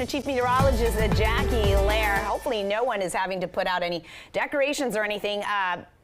to Chief Meteorologist Jackie Lair. Hopefully no one is having to put out any decorations or anything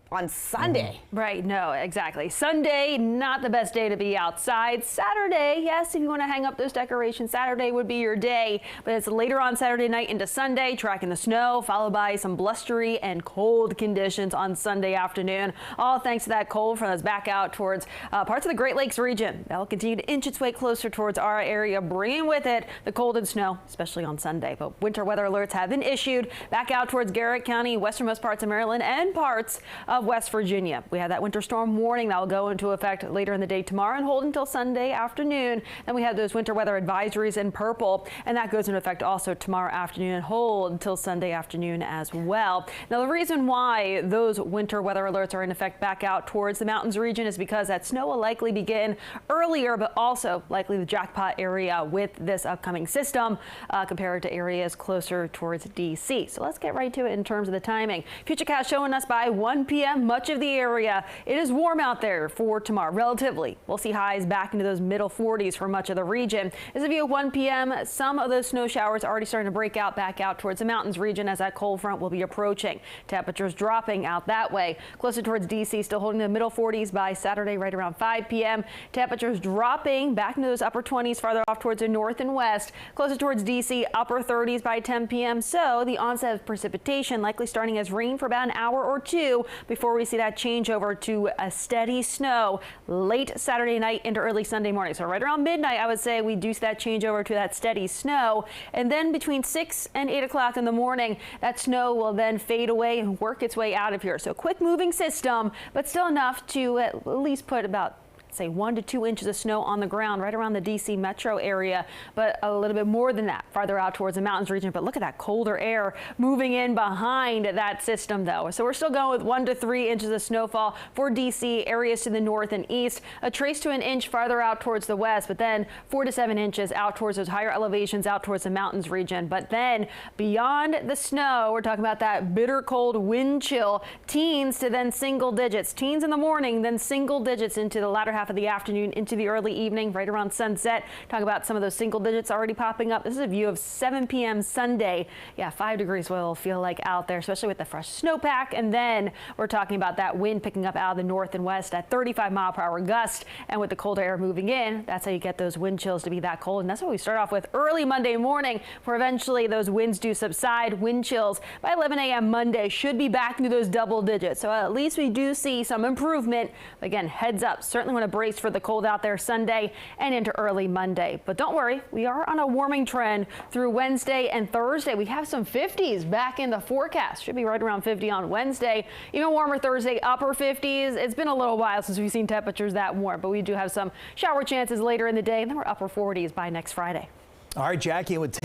on Sunday. Right, no, exactly. Sunday, not the best day to be outside. Saturday, yes, if you want to hang up those decorations, Saturday would be your day. But it's later on Saturday night into Sunday, tracking the snow, followed by some blustery and cold conditions on Sunday afternoon. All thanks to that cold front that's back out towards parts of the Great Lakes region. That'll continue to inch its way closer towards our area, bringing with it the cold and snow, especially on Sunday. But winter weather alerts have been issued back out towards Garrett County, westernmost parts of Maryland, and parts of West Virginia. We have that winter storm warning that will go into effect later in the day tomorrow and hold until Sunday afternoon. Then we have those winter weather advisories in purple, and that goes into effect also tomorrow afternoon and hold until Sunday afternoon as well. Now, the reason why those winter weather alerts are in effect back out towards the mountains region is because that snow will likely begin earlier, but also likely the jackpot area with this upcoming system compared to areas closer towards D.C. So let's get right to it in terms of the timing. Futurecast showing us by 1 p.m. much of the area. It is warm out there for tomorrow, relatively. We'll see highs back into those middle 40s for much of the region. As of 1 p.m., some of those snow showers already starting to break out back out towards the mountains region as that cold front will be approaching. Temperatures dropping out that way. Closer towards D.C., still holding the middle 40s by Saturday right around 5 p.m. Temperatures dropping back into those upper 20s farther off towards the north and west. Closer towards D.C., upper 30s by 10 p.m. So the onset of precipitation likely starting as rain for about an hour or two before we see that change over to a steady snow late Saturday night into early Sunday morning. So right around midnight, I would say we do see that change over to that steady snow. And then between 6 and 8 o'clock in the morning, that snow will then fade away and work its way out of here. So quick moving system, but still enough to at least put about say 1 to 2 inches of snow on the ground right around the D.C. metro area, but a little bit more than that farther out towards the mountains region. But look at that colder air moving in behind that system, though. So we're still going with 1 to 3 inches of snowfall for D.C. areas to the north and east, a trace to an inch farther out towards the west, but then 4 to 7 inches out towards those higher elevations out towards the mountains region. But then beyond the snow, we're talking about that bitter cold wind chill, teens to then single digits, teens in the morning, then single digits into the latter half of the afternoon into the early evening, right around sunset. Talk about some of those single digits already popping up. This is a view of 7 p.m. Sunday. Yeah, 5 degrees will feel like out there, especially with the fresh snowpack. And then we're talking about that wind picking up out of the north and west at 35-mile-per-hour gust. And with the cold air moving in, that's how you get those wind chills to be that cold. And that's what we start off with early Monday morning, where eventually those winds do subside. Wind chills by 11 a.m. Monday should be back into those double digits. So at least we do see some improvement. Again, heads up, certainly want to brace for the cold out there Sunday and into early Monday. But don't worry, we are on a warming trend through Wednesday and Thursday. We have some 50s back in the forecast. Should be right around 50 on Wednesday. Even warmer Thursday, upper 50s. It's been a little while since we've seen temperatures that warm, but we do have some shower chances later in the day, and then we're upper 40s by next Friday. All right, Jackie, with